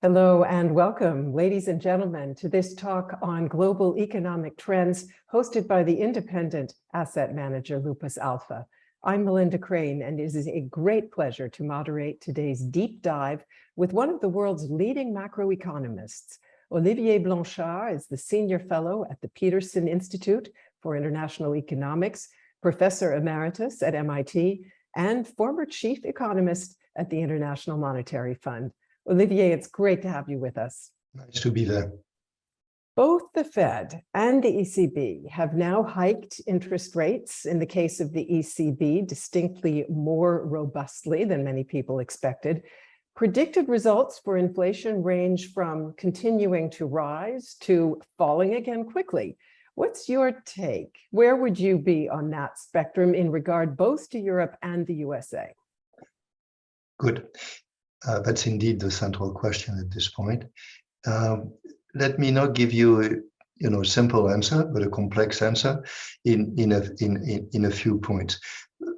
Hello and welcome, ladies and gentlemen, to this talk on global economic trends hosted by the independent asset manager Lupus Alpha. I'm Melinda Crane, and it is a great pleasure to moderate today's deep dive with one of the world's leading macroeconomists. Olivier Blanchard is the Senior Fellow at the Peterson Institute for International Economics, Professor Emeritus at MIT, and former Chief Economist at the International Monetary Fund. Olivier, it's great to have you with us. Nice to be there. Both the Fed and the ECB have now hiked interest rates, in the case of the ECB, distinctly more robustly than many people expected. Predicted results for inflation range from continuing to rise to falling again quickly. What's your take? Where would you be on that spectrum in regard both to Europe and the USA? Good. That's indeed the central question at this point. Let me not give you a simple answer, but a complex answer in a few points.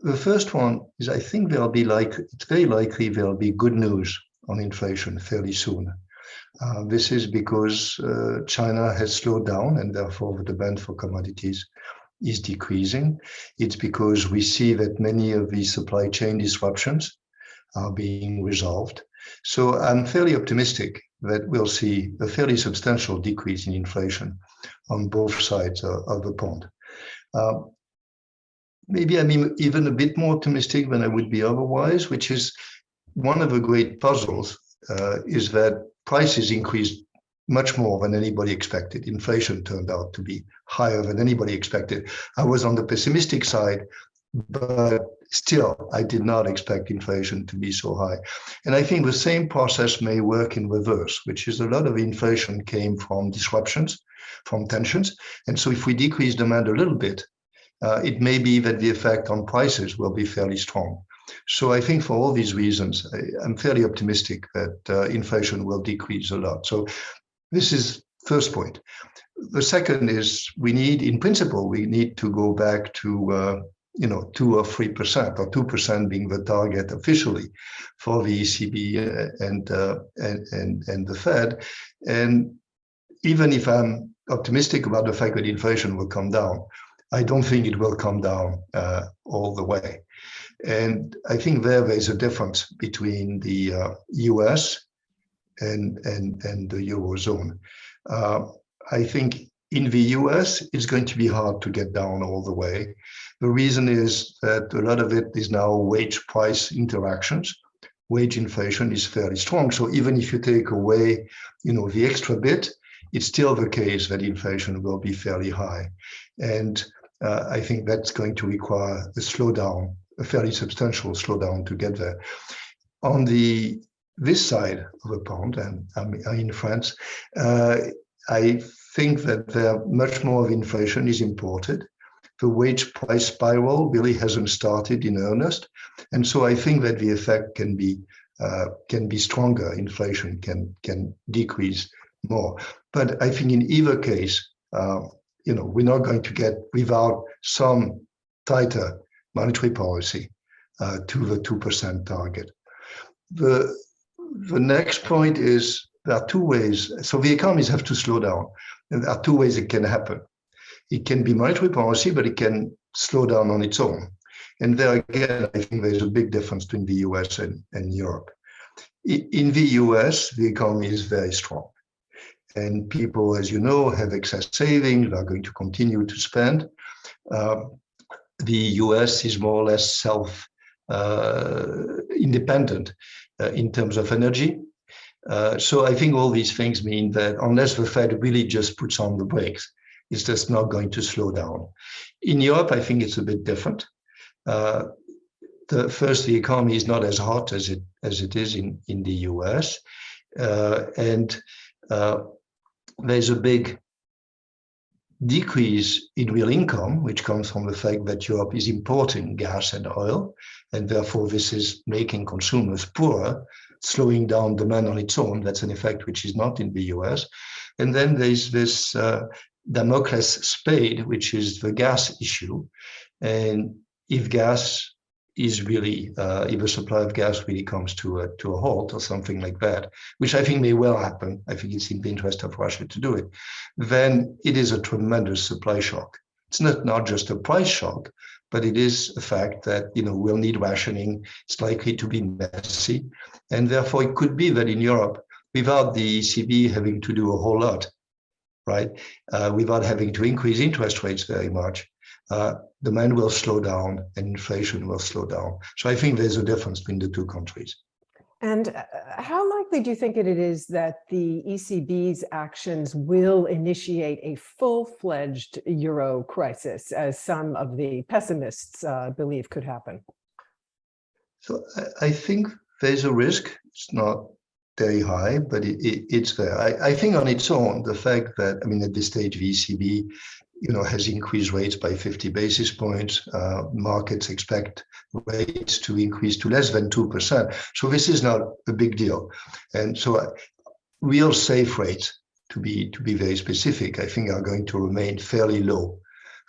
The first one is I think it's very likely there'll be good news on inflation fairly soon. This is because China has slowed down and therefore the demand for commodities is decreasing. It's because we see that many of these supply chain disruptions are being resolved. So I'm fairly optimistic that we'll see a fairly substantial decrease in inflation on both sides of the pond. Maybe I'm even a bit more optimistic than I would be otherwise, which is one of the great puzzles is that prices increased much more than anybody expected. Inflation turned out to be higher than anybody expected. I was on the pessimistic side, but still, I did not expect inflation to be so high. And I think the same process may work in reverse, which is a lot of inflation came from disruptions, from tensions. And so if we decrease demand a little bit, it may be that the effect on prices will be fairly strong. So I think for all these reasons, I'm fairly optimistic that inflation will decrease a lot. So this is first point. The second is in principle, we need to go back to 2 or 3%, or 2% being the target officially for the ECB and the Fed. And even if I'm optimistic about the fact that inflation will come down, I don't think it will come down all the way. And I think there's a difference between the US and the Eurozone. I think in the US, it's going to be hard to get down all the way. The reason is that a lot of it is now wage price interactions. Wage inflation is fairly strong. So even if you take away, the extra bit, it's still the case that inflation will be fairly high. And I think that's going to require a slowdown, a fairly substantial slowdown to get there. On this side of the pond, and I'm in France, I think that much more of inflation is imported. The wage price spiral really hasn't started in earnest. And so I think that the effect can be stronger. Inflation can decrease more. But I think in either case, we're not going to get without some tighter monetary policy to the 2% target. The next point is there are two ways. So the economies have to slow down. And there are two ways it can happen. It can be monetary policy, but it can slow down on its own. And there again, I think there's a big difference between the US and Europe. In the US, the economy is very strong. And people, as you know, have excess savings, are going to continue to spend. The US is more or less self-independent in terms of energy. So I think all these things mean that unless the Fed really just puts on the brakes, it's just not going to slow down. In Europe, I think it's a bit different. The economy is not as hot as it is in the US. And there's a big decrease in real income, which comes from the fact that Europe is importing gas and oil, and therefore this is making consumers poorer, slowing down demand on its own. That's an effect which is not in the US. And then there's this Damocles spade, which is the gas issue. And if gas is really, if the supply of gas really comes to a halt or something like that, which I think may well happen, I think it's in the interest of Russia to do it, then it is a tremendous supply shock. It's not just a price shock, but it is a fact that, we'll need rationing. It's likely to be messy. And therefore, it could be that in Europe, without the ECB having to do a whole lot, right, without having to increase interest rates very much, demand will slow down and inflation will slow down. So I think there's a difference between the two countries. And how likely do you think it is that the ECB's actions will initiate a full-fledged euro crisis, as some of the pessimists believe could happen? So I think there's a risk. It's not very high, but it's there. I think on its own, the fact that, at this stage, the ECB has increased rates by 50 basis points. Markets expect rates to increase to less than 2%. So this is not a big deal. And so real safe rates, to be very specific, I think are going to remain fairly low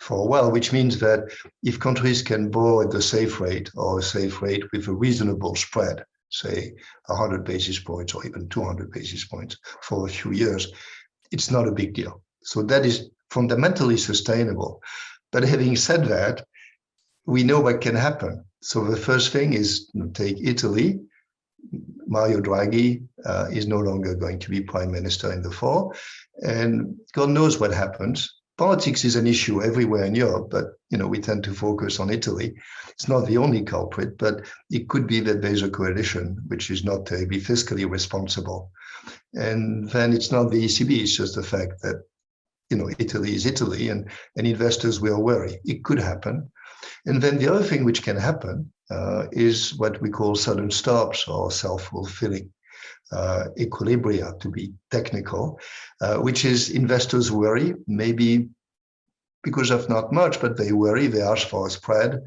for a while, which means that if countries can borrow at the safe rate or a safe rate with a reasonable spread, say 100 basis points or even 200 basis points for a few years, it's not a big deal. So that is fundamentally sustainable. But having said that, we know what can happen. So the first thing is, take Italy. Mario Draghi is no longer going to be prime minister in the fall, and God knows what happens. Politics is an issue everywhere in Europe, but we tend to focus on Italy. It's not the only culprit, but it could be that there's a coalition which is not terribly fiscally responsible. And then it's not the ECB, it's just the fact that Italy is Italy, and investors will worry. It could happen. And then the other thing which can happen is what we call sudden stops or self-fulfilling equilibria, to be technical, which is investors worry, maybe because of not much, but they worry, they ask for a spread.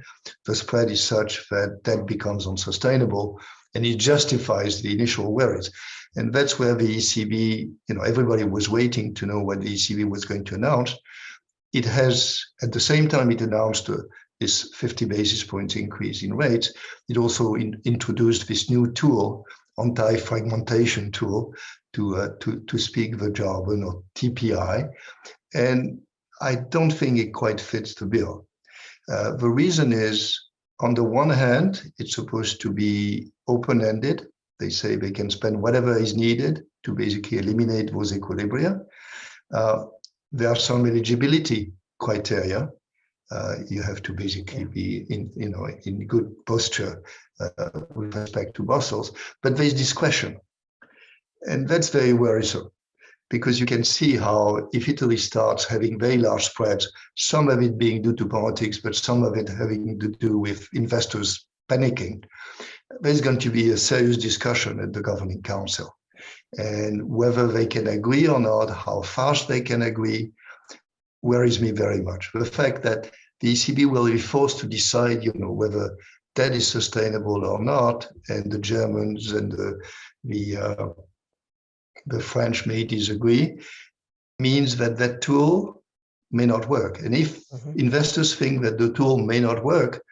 The spread is such that that becomes unsustainable, and it justifies the initial worries. And that's where the ECB, everybody was waiting to know what the ECB was going to announce. It has, at the same time it announced this 50 basis points increase in rates, it also introduced this new tool, anti-fragmentation tool, to speak the jargon, or TPI. And I don't think it quite fits the bill. The reason is, on the one hand, it's supposed to be open-ended. They say they can spend whatever is needed to basically eliminate those equilibria. There are some eligibility criteria. You have to basically be in good posture with respect to Brussels, but there's discretion. And that's very worrisome, because you can see how if Italy starts having very large spreads, some of it being due to politics, but some of it having to do with investors panicking, there's going to be a serious discussion at the Governing Council. And whether they can agree or not, how fast they can agree, worries me very much. The fact that the ECB will be forced to decide, whether that is sustainable or not, and the Germans and the French may disagree, means that that tool may not work. And if investors think that the tool may not work,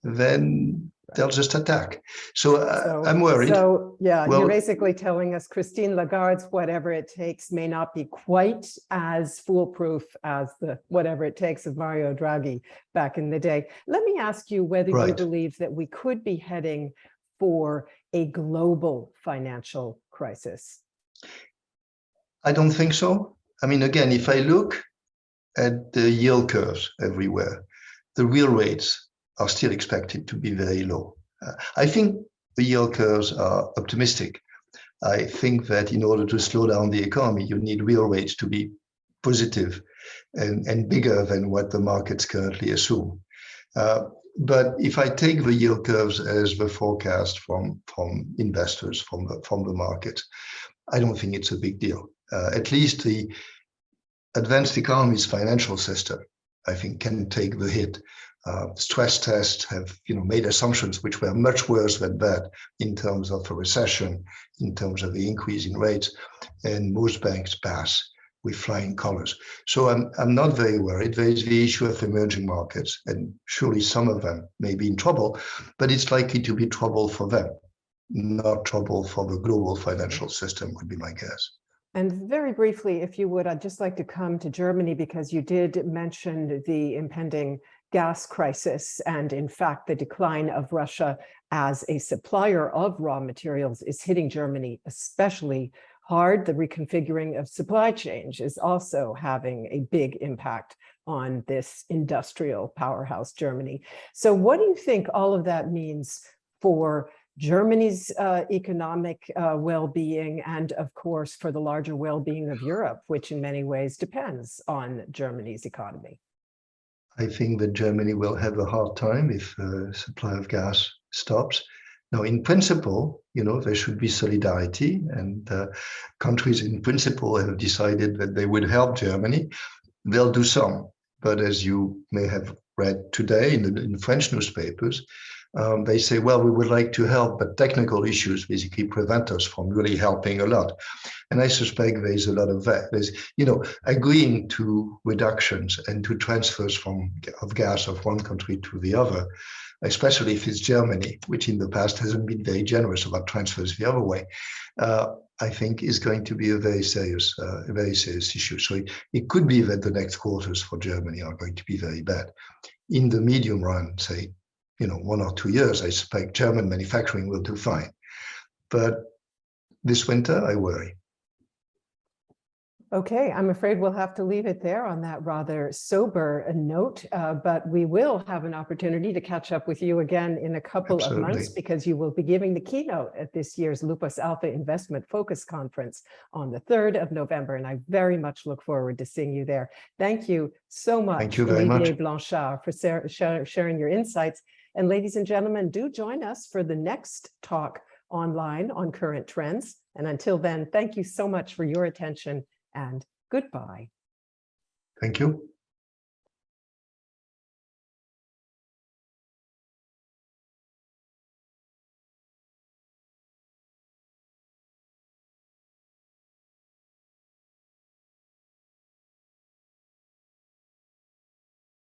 then they'll just attack. So I'm worried. So yeah, you're basically telling us Christine Lagarde's whatever it takes may not be quite as foolproof as the whatever it takes of Mario Draghi back in the day. Let me ask you whether you believe that we could be heading for a global financial crisis. I don't think so. Again, if I look at the yield curves everywhere, the real rates are still expected to be very low. I think the yield curves are optimistic. I think that in order to slow down the economy, you need real rates to be positive and bigger than what the markets currently assume. But if I take the yield curves as the forecast from investors, from the market, I don't think it's a big deal. At least the advanced economies financial system, I think, can take the hit. Stress tests have made assumptions which were much worse than that in terms of a recession, in terms of the increase in rates, and most banks pass with flying colors. So I'm not very worried. There is the issue of emerging markets, and surely some of them may be in trouble, but it's likely to be trouble for them, not trouble for the global financial system, would be my guess. And very briefly, if you would, I'd just like to come to Germany, because you did mention the impending gas crisis. And in fact, the decline of Russia as a supplier of raw materials is hitting Germany especially hard. The reconfiguring of supply chains is also having a big impact on this industrial powerhouse, Germany. So what do you think all of that means for Germany's economic well-being, and of course for the larger well-being of Europe, which in many ways depends on Germany's economy? I think that Germany will have a hard time if supply of gas stops. Now, in principle, there should be solidarity, and countries in principle have decided that they would help Germany. They'll do some, but as you may have read today in French newspapers, they say, well, we would like to help, but technical issues basically prevent us from really helping a lot. And I suspect there's a lot of that. There's, agreeing to reductions and to transfers of gas of one country to the other, especially if it's Germany, which in the past hasn't been very generous about transfers the other way, I think is going to be a very serious issue. So it could be that the next quarters for Germany are going to be very bad. In the medium run, say, 1 or 2 years, I suspect German manufacturing will do fine. But this winter, I worry. Okay, I'm afraid we'll have to leave it there on that rather sober note, but we will have an opportunity to catch up with you again in a couple of months, because you will be giving the keynote at this year's Lupus Alpha Investment Focus Conference on the 3rd of November, and I very much look forward to seeing you there. Thank you so much, Thank you very Olivier much. Blanchard, for sharing your insights. And ladies and gentlemen, do join us for the next talk online on current trends. And until then, thank you so much for your attention, and goodbye. Thank you.